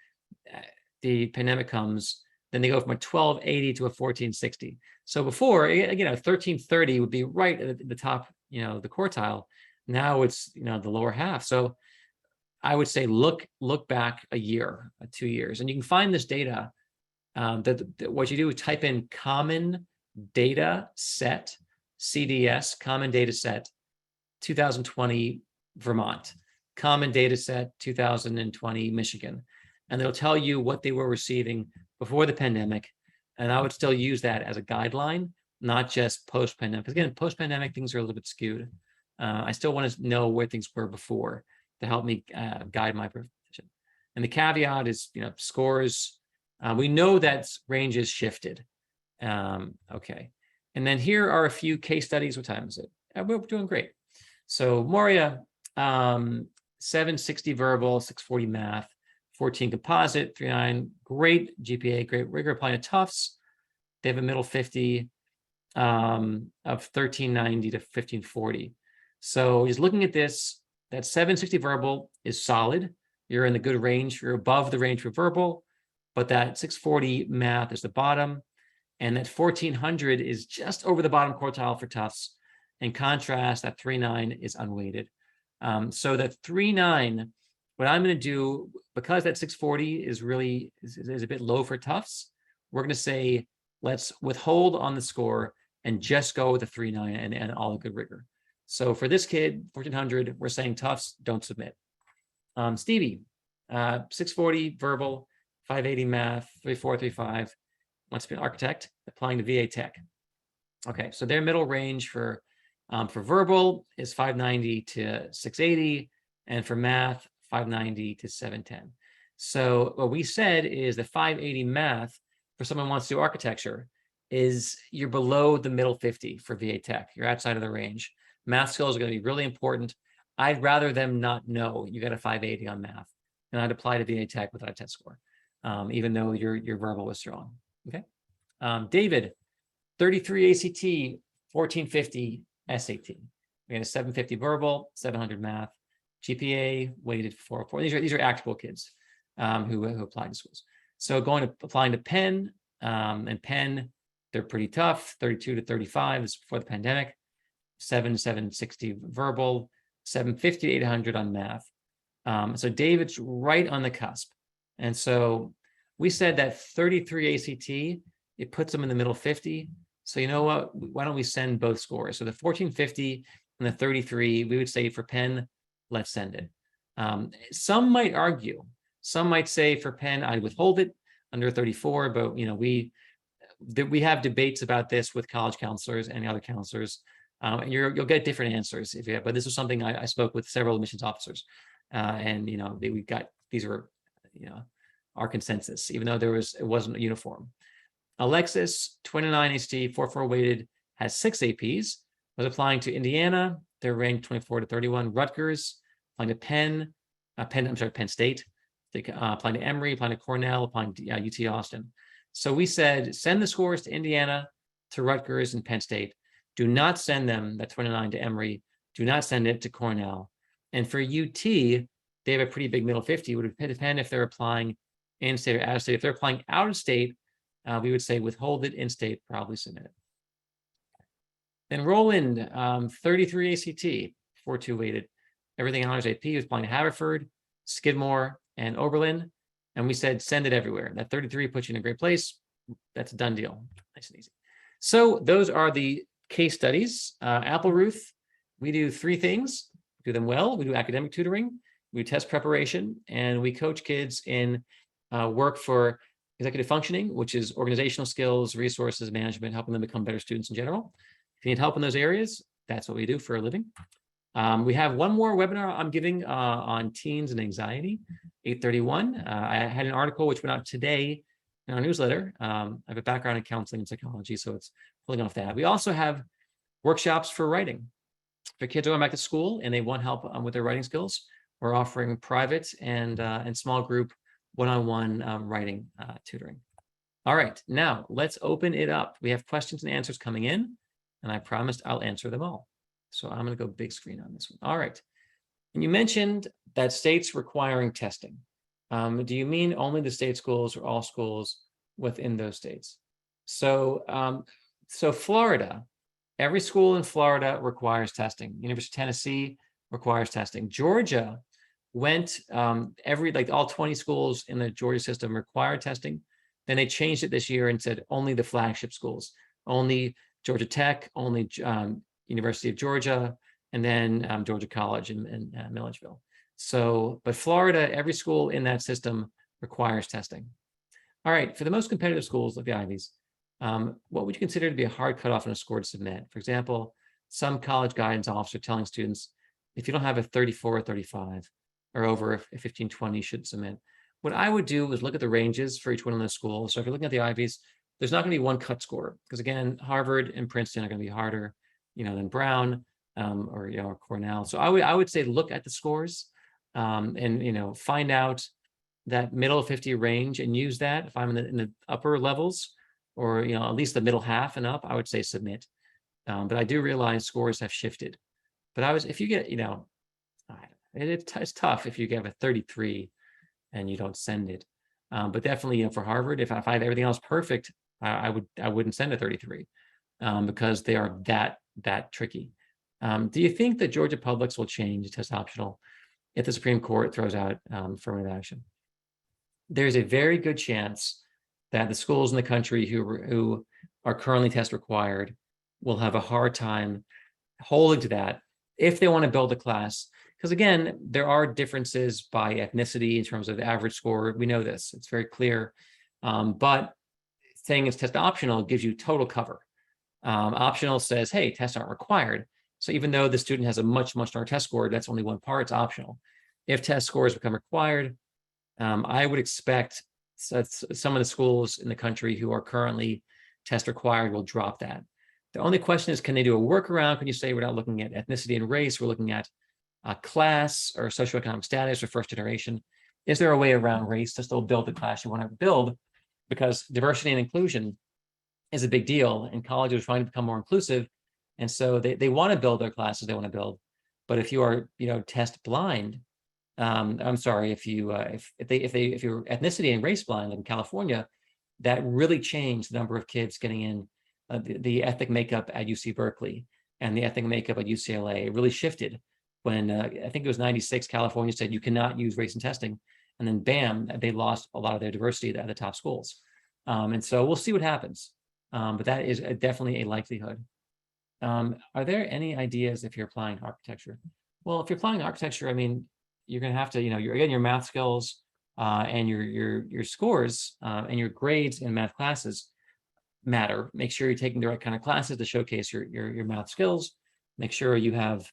Speaker 1: The pandemic comes. Then they go from a 1280 to a 1460. So before, again, a 1330 would be right at the top, the quartile. Now it's, the lower half. So I would say look back a year, 2 years, and you can find this data. That what you do is type in Common Data Set, CDS, Common Data Set, 2020 Vermont, Common Data Set, 2020 Michigan, and it'll tell you what they were receiving before the pandemic, And I would still use that as a guideline, not just post-pandemic. Because again, post-pandemic, things are a little bit skewed. I still want to know where things were before to help me guide my profession. And the caveat is, scores. We know that range is shifted. Okay. And then here are a few case studies. What time is it? We're doing great. So Moria, 760 verbal, 640 math, 14 composite, 3.9, great GPA, great rigor. Applying to Tufts, they have a middle 50 of 1390 to 1540. So just looking at this, that 760 verbal is solid. You're in the good range. You're above the range for verbal, but that 640 math is the bottom. And that 1400 is just over the bottom quartile for Tufts. In contrast, that 3.9 is unweighted. So that 3.9, what I'm going to do, because that 640 is really is a bit low for Tufts, we're going to say, let's withhold on the score and just go with the 3.9 and all the good rigor. So for this kid, 1400, we're saying Tufts, don't submit. Stevie, 640 verbal, 580 math, 34, 35, wants to be an architect, applying to VA Tech. Okay, so their middle range for verbal is 590 to 680, and for math, 590 to 710. So what we said is the 580 math for someone who wants to do architecture is you're below the middle 50 for VA Tech. You're outside of the range. Math skills are going to be really important. I'd rather them not know you got a 580 on math, and I'd apply to VA Tech without a test score, even though your verbal was strong. Okay. David, 33 ACT, 1450 SAT. We had a 750 verbal, 700 math, GPA weighted 404. These are actual kids who applied to schools. So applying to Penn, and Penn, they're pretty tough. 32 to 35 is before the pandemic. 760 verbal, 750 to 800 on math. So David's right on the cusp. And so we said that 33 ACT, it puts them in the middle 50. So you know what? Why don't we send both scores? So the 1450 and the 33, we would say for Penn, let's send it. Some might argue, some might say for Penn, I'd withhold it under 34, but we have debates about this with college counselors and the other counselors. And you'll get different answers if you have, but this was something I spoke with several admissions officers, and these were our consensus, even though it wasn't uniform. Alexis, 29 HT, 4.4 weighted, has 6 APs, was applying to Indiana, they're ranked 24 to 31. Rutgers, applying to Penn State, applying to Emory, applying to Cornell, applying to UT Austin. So we said, send the scores to Indiana, to Rutgers, and Penn State. Do not send them, that 29 to Emory. Do not send it to Cornell. And for UT, they have a pretty big middle 50. It would depend if they're applying in-state or out-of-state. If they're applying out-of-state, we would say withhold it, in-state, probably submit it. Then Roland, 33 ACT, 4.2 weighted. Everything honors AP, was applying to Haverford, Skidmore, and Oberlin. And we said, send it everywhere. That 33 puts you in a great place. That's a done deal. Nice and easy. So those are the case studies. Appleruth, we do 3 things. We do them well. We do academic tutoring, we do test preparation, and we coach kids in work for executive functioning, which is organizational skills, resources management, helping them become better students in general. If you need help in those areas, that's what we do for a living. We have one more webinar I'm giving on teens and anxiety, 8:31. I had an article which went out today in our newsletter. I have a background in counseling and psychology, so it's pulling off that. We also have workshops for writing. For kids going back to school and they want help with their writing skills, we're offering private and small group one-on-one writing tutoring. All right, now let's open it up. We have questions and answers coming in, and I promised I'll answer them all. So I'm going to go big screen on this one. All right. And you mentioned that states requiring testing. Do you mean only the state schools or all schools within those states? So, Florida, every school in Florida requires testing. University of Tennessee requires testing. Georgia went all 20 schools in the Georgia system require testing. Then they changed it this year and said only the flagship schools, only Georgia Tech, only University of Georgia, and then Georgia College in Milledgeville. So, but Florida, every school in that system requires testing. All right, for the most competitive schools like the Ivies, what would you consider to be a hard cutoff on a score to submit? For example, some college guidance officer telling students, if you don't have a 34 or 35 or over a 15, 20, you should submit. What I would do is look at the ranges for each one of those schools. So if you're looking at the Ivies, there's not going to be one cut score because again, Harvard and Princeton are going to be harder, than Brown or Cornell. So I would say look at the scores and find out that middle 50 range and use that. If I'm in the upper levels or at least the middle half and up, I would say submit. But I do realize scores have shifted. But if you get it's tough if you get a 33 and you don't send it. But definitely for Harvard, if I have everything else perfect, I wouldn't send a 33 because they are that tricky. Do you think that Georgia Publics will change test optional if the Supreme Court throws out affirmative action? There's a very good chance that the schools in the country who are currently test required will have a hard time holding to that if they want to build a class. Because again, there are differences by ethnicity in terms of the average score. We know this, it's very clear. But saying it's test optional gives you total cover. Optional says, hey, tests aren't required. So even though the student has a much lower test score, that's only one part, it's optional. If test scores become required, I would expect some of the schools in the country who are currently test required will drop that. The only question is, can they do a workaround? Can you say we're not looking at ethnicity and race, we're looking at class or socioeconomic status or first generation? Is there a way around race to still build the class you want to build? Because diversity and inclusion is a big deal, and colleges are trying to become more inclusive. And so they want to build their classes they want to build. But if you are, test blind, I'm sorry, if you're ethnicity and race blind in California, that really changed the number of kids getting in the ethnic makeup at UC Berkeley and the ethnic makeup at UCLA. It really shifted when I think it was 96, California said you cannot use race in testing. And then bam, they lost a lot of their diversity at the top schools. And so we'll see what happens. But that is definitely a likelihood. Are there any ideas if you're applying architecture? Well, if you're applying architecture, I mean, you're going to have to, you're getting your math skills and your scores and your grades in math classes matter. Make sure you're taking the right kind of classes to showcase your math skills. Make sure you have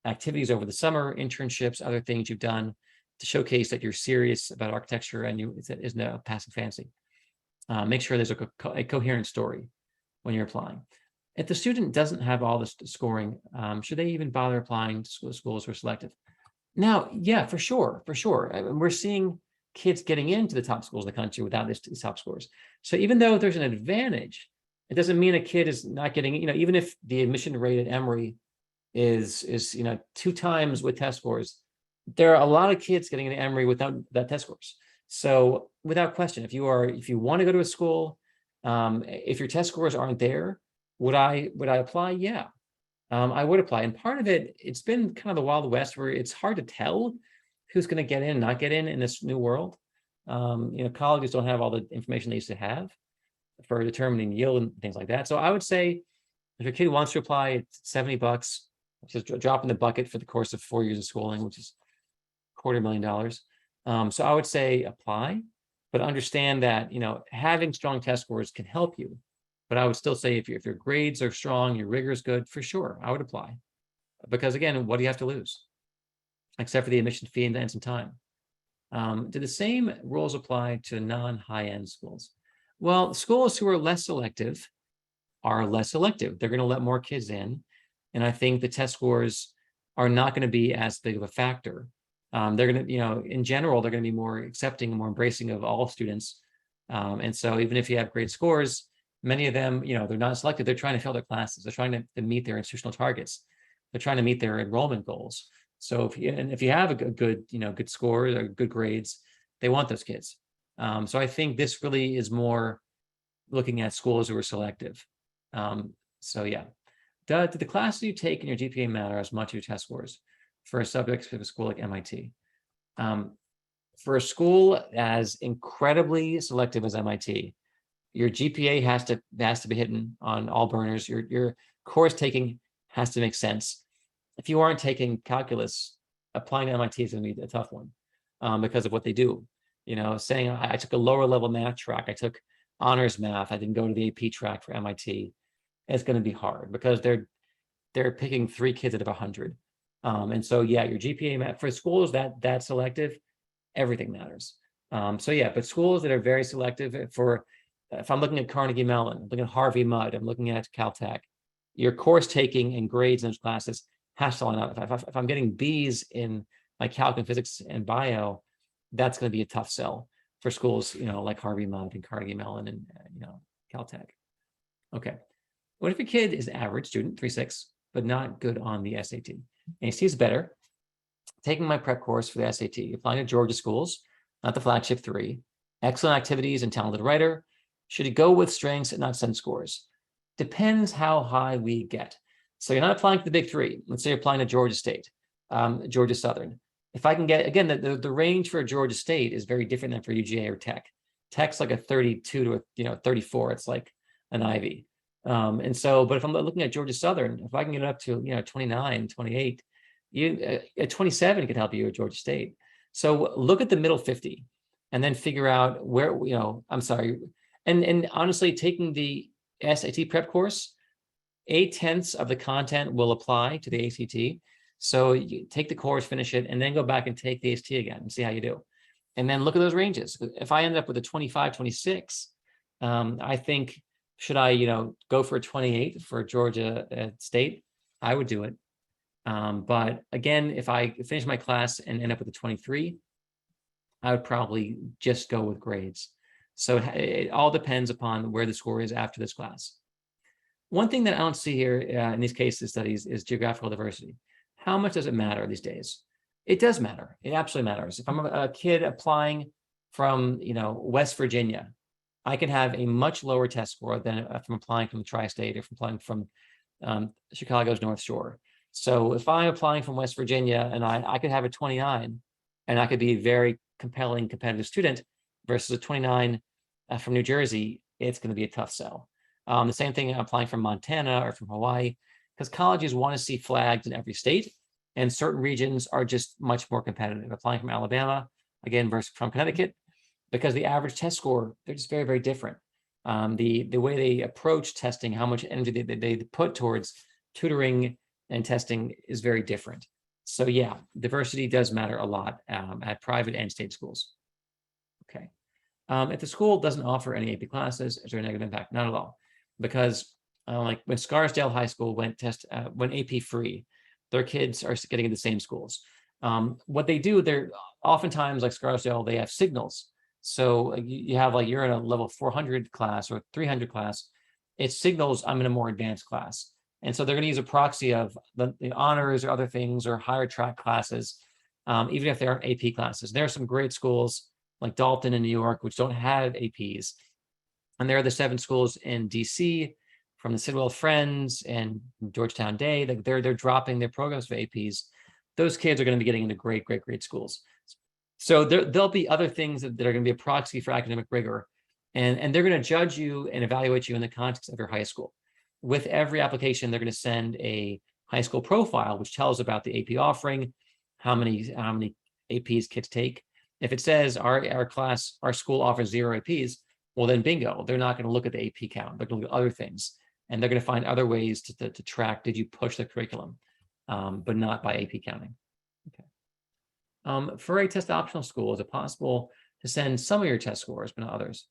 Speaker 1: activities over the summer, internships, other things you've done to showcase that you're serious about architecture and it isn't a passing fancy. Make sure there's a coherent story when you're applying. If the student doesn't have all this scoring, should they even bother applying to schools who are selective? Now, yeah, for sure. I mean, we're seeing kids getting into the top schools in the country without these top scores. So even though there's an advantage, it doesn't mean a kid is not getting, even if the admission rate at Emory is 2 times with test scores, there are a lot of kids getting into Emory without that test scores. So without question, if you want to go to a school, if your test scores aren't there, would I apply? Yeah. I would apply. And part of it's been kind of the Wild West where it's hard to tell who's going to get in and not get in this new world. Colleges don't have all the information they used to have for determining yield and things like that. So I would say if your kid wants to apply, it's $70, just a drop in the bucket for the course of 4 years of schooling, which is $250,000. So I would say apply, but understand that, having strong test scores can help you. But I would still say if your grades are strong, your rigor is good, for sure, I would apply. Because again, what do you have to lose? Except for the admission fee and some time. Do the same rules apply to non-high-end schools? Well, schools who are less selective are less selective. They're going to let more kids in. And I think the test scores are not going to be as big of a factor. They're going to, in general, they're going to be more accepting and more embracing of all students. And so even if you have great scores, many of them, they're not selected. They're trying to fill their classes. They're trying to meet their institutional targets. They're trying to meet their enrollment goals. So if you have a good scores or good grades, they want those kids. So I think this really is more looking at schools who are selective. So yeah, do the classes you take in your GPA matter as much as your test scores for a subject of a school like MIT? For a school as incredibly selective as MIT, your GPA has to be hitting on all burners. Your course taking has to make sense. If you aren't taking calculus, applying to MIT is going to be a tough one because of what they do. Saying I took a lower level math track, I took honors math. I didn't go to the AP track for MIT. It's going to be hard because they're picking 3 kids out of 100. And so, yeah, your GPA for schools that selective, everything matters. So yeah, but schools that are very selective for, if I'm looking at Carnegie Mellon, I'm looking at Harvey Mudd, I'm looking at Caltech, your course taking and grades in those classes has to line up. If I'm getting B's in my calc and physics and bio, that's going to be a tough sell for schools, like Harvey Mudd and Carnegie Mellon and, Caltech. Okay. What if a kid is an average student, 3.6, but not good on the SAT? And he sees better, taking my prep course for the SAT, applying to Georgia schools, not the flagship 3, excellent activities and talented writer. Should he go with strengths and not send scores? Depends how high we get. So you're not applying to the big 3. Let's say you're applying to Georgia State, Georgia Southern. If I can get, again, the range for Georgia State is very different than for UGA or Tech. Tech's like a 32 to 34. It's like an Ivy. And so, but if I'm looking at Georgia Southern, if I can get it up to 29, 28, at 27 could help you at Georgia State. So look at the middle 50 and then figure out where, I'm sorry. And honestly, taking the SAT prep course, 8/10 of the content will apply to the ACT. So you take the course, finish it, and then go back and take the ACT again and see how you do. And then look at those ranges. If I end up with a 25, 26, I think, should I, go for a 28 for Georgia State? I would do it. But again, if I finish my class and end up with a 23, I would probably just go with grades. So it all depends upon where the score is after this class. One thing that I don't see here in these case studies is geographical diversity. How much does it matter these days? It does matter. It absolutely matters. If I'm a kid applying from, West Virginia, I can have a much lower test score than if I'm applying from the Tri-State or if I'm applying from Chicago's North Shore. So if I'm applying from West Virginia and I could have a 29 and I could be a very compelling, competitive student versus a 29 from New Jersey, it's going to be a tough sell. The same thing applying from Montana or from Hawaii, because colleges want to see flags in every state and certain regions are just much more competitive. Applying from Alabama, again, versus from Connecticut, because the average test score, they're just very, very different. The way they approach testing, how much energy they put towards tutoring and testing is very different. So yeah, diversity does matter a lot at private and state schools. Okay. If the school doesn't offer any AP classes, is there a negative impact? Not at all. Because like when Scarsdale High School went AP free, their kids are getting into the same schools. What they do, they're oftentimes like Scarsdale, they have signals. So you have like, you're in a level 400 class or 300 class, it signals I'm in a more advanced class. And so they're going to use a proxy of the honors or other things or higher track classes, even if they aren't AP classes. There are some great schools like Dalton in New York, which don't have APs. And there are the 7 schools in DC from the Sidwell Friends and Georgetown Day. They're dropping their programs for APs. Those kids are going to be getting into great, great, great schools. So there'll be other things that are going to be a proxy for academic rigor. And they're going to judge you and evaluate you in the context of your high school. With every application, they're going to send a high school profile, which tells about the AP offering, how many APs kids take. If it says our school offers 0 APs, well, then bingo, they're not going to look at the AP count. They're going to look at other things, and they're going to find other ways to track, did you push the curriculum, but not by AP counting. Okay. For a test optional school, is it possible to send some of your test scores, but not others?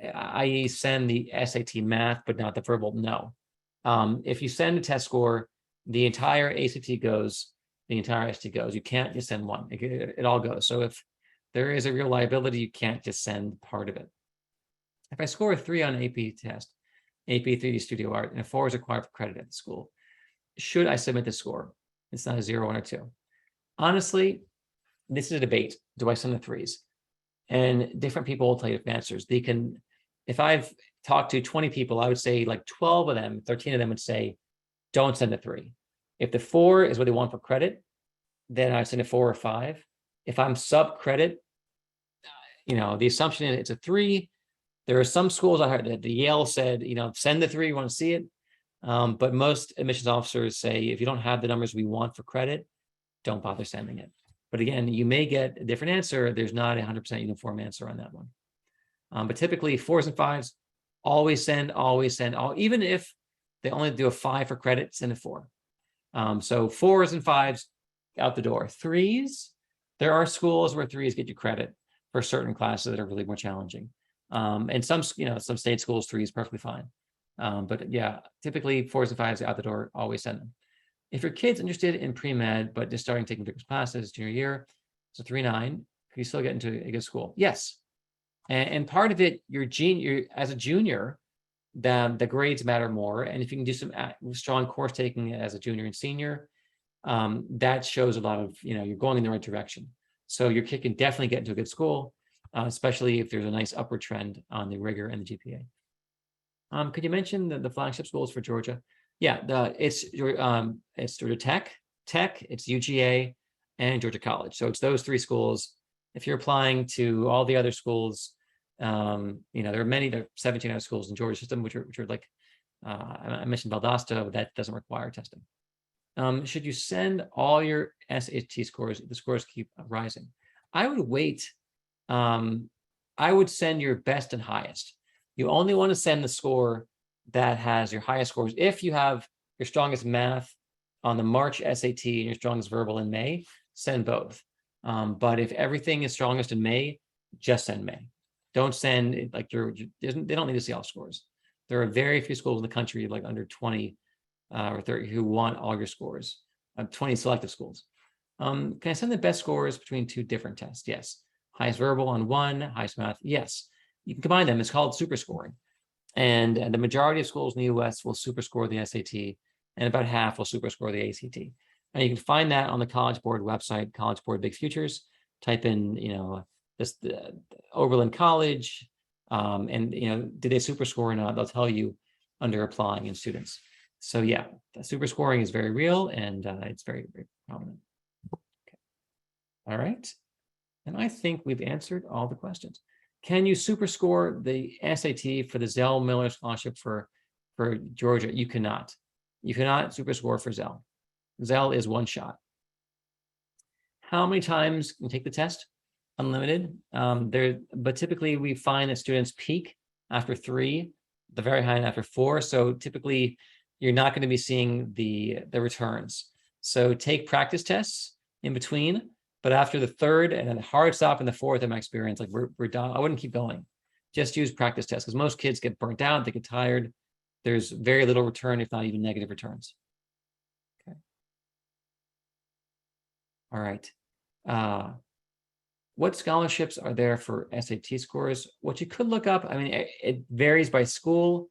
Speaker 1: I.e. send the SAT math, but not the verbal? No. If you send a test score, the entire ACT goes, the entire SAT goes. You can't just send one. It all goes. So if there is a real liability, you can't just send part of it. If I score a 3 on an AP test, AP 3D Studio Art, and a 4 is required for credit at the school, should I submit the score? It's not a 0, 1, or 2. Honestly, this is a debate. Do I send the 3s? And different people will tell you different answers. They can, if I've talked to 20 people, I would say like 12 of them, 13 of them would say, don't send a 3. If the 4 is what they want for credit, then I send a 4 or 5. If I'm sub credit, the assumption is it's a 3. There are some schools I heard that the Yale said, send the 3, you want to see it. But most admissions officers say, if you don't have the numbers we want for credit, don't bother sending it. But again, you may get a different answer. There's not a 100% uniform answer on that one. But typically 4s and 5s, always send, even if they only do a 5 for credit, send a 4. So 4s and 5s out the door. 3s, there are schools where 3s get you credit for certain classes that are really more challenging. And some state schools, 3 is perfectly fine. But yeah, typically 4s and 5s out the door, always send them. If your kid's interested in pre-med, but just starting taking vigorous classes junior year, so 3-9, can you still get into a good school? Yes. And part of it, as a junior, the grades matter more. And if you can do some strong course taking as a junior and senior, that shows a lot of, you're going in the right direction. So your kid can definitely get into a good school, especially if there's a nice upward trend on the rigor and the GPA. Could you mention the flagship schools for Georgia? Yeah, it's Georgia Tech, it's UGA, and Georgia College. So it's those 3 schools. If you're applying to all the other schools, there are 17 other schools in Georgia system, which are like, I mentioned Valdosta, but that doesn't require testing. Should you send all your SAT scores if the scores keep rising? I would wait. I would send your best and highest. You only want to send the score that has your highest scores. If you have your strongest math on the March SAT and your strongest verbal in May, send both. But if everything is strongest in May, just send May. Don't send like they don't need to see all scores. There are very few schools in the country, like under 20 or 30, who want all your scores. 20 selective schools. Can I send the best scores between 2 different tests? Yes. Highest verbal on 1, highest math. Yes. You can combine them. It's called super scoring. And the majority of schools in the US will super score the SAT, and about half will super score the ACT. And you can find that on the College Board website, College Board Big Futures. Type in, Oberlin College, and did they super score or not? They'll tell you under applying in students. So yeah, the super scoring is very real, and it's very, very prominent. Okay. All right. And I think we've answered all the questions. Can you super score the SAT for the Zell Miller Scholarship for Georgia? You cannot. You cannot super score for Zell. Zell is 1 shot. How many times can you take the test? Unlimited. But typically we find that students peak after 3, the very high end after 4. So typically you're not going to be seeing the returns. So take practice tests in between. But after the 3rd and then the hard stop in the 4th, in my experience, like we're done. I wouldn't keep going. Just use practice tests, because most kids get burnt out, they get tired. There's very little return, if not even negative returns. Okay. All right. What scholarships are there for SAT scores? What you could look up, it varies by school.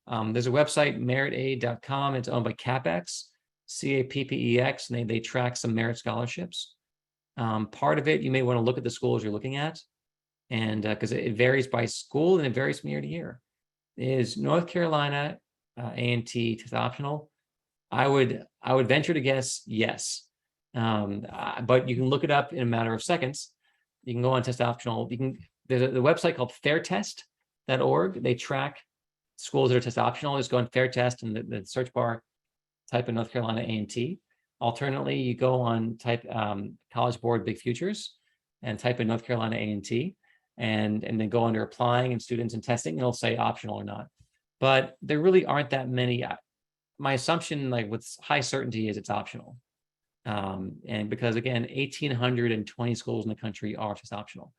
Speaker 1: There's a website, meritaid.com. It's owned by CAPEX, CAPPEX, and they track some merit scholarships. Part of it, you may want to look at the schools you're looking at, and because it varies by school and it varies from year to year. Is North Carolina A&T test optional? I would venture to guess yes, but you can look it up in a matter of seconds. You can go on test optional. There's a website called fairtest.org. They track schools that are test optional. Just go on Fairtest in the search bar, type in North Carolina A&T. Alternately, you go on type College Board Big Futures and type in North Carolina A&T, and then go under applying and students and testing, and it'll say optional or not. But there really aren't that many. My assumption, like with high certainty, is it's optional. And because again, 1,820 schools in the country are test optional.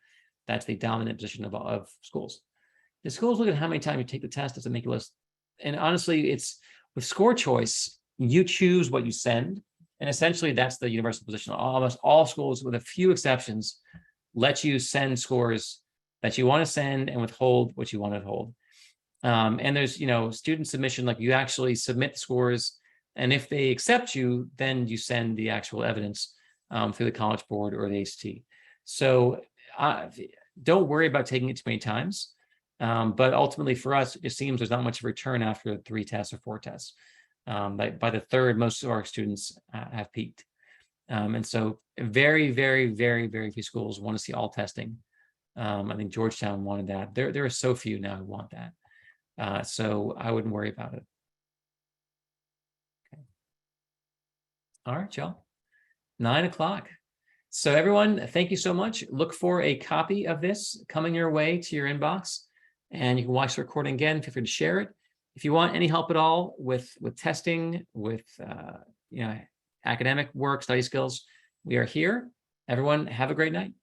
Speaker 1: That's the dominant position of schools. The schools look at how many times you take the test, doesn't make a list. And honestly, it's with score choice, you choose what you send. And essentially that's the universal position. Almost all schools, with a few exceptions, let you send scores that you want to send and withhold what you want to withhold. And there's, student submission, like you actually submit the scores, and if they accept you, then you send the actual evidence through the College Board or the ACT. So don't worry about taking it too many times. But ultimately for us, it seems there's not much return after 3 tests or 4 tests. By the 3rd, most of our students have peaked. And so very, very, very, very few schools want to see all testing. I think Georgetown wanted that. There are so few now who want that. So I wouldn't worry about it. Okay. All right, y'all. 9 o'clock. So everyone, thank you so much. Look for a copy of this coming your way to your inbox. and you can watch the recording again. Feel free to share it. If you want any help at all with testing, with academic work, study skills, we are here. Everyone, have a great night.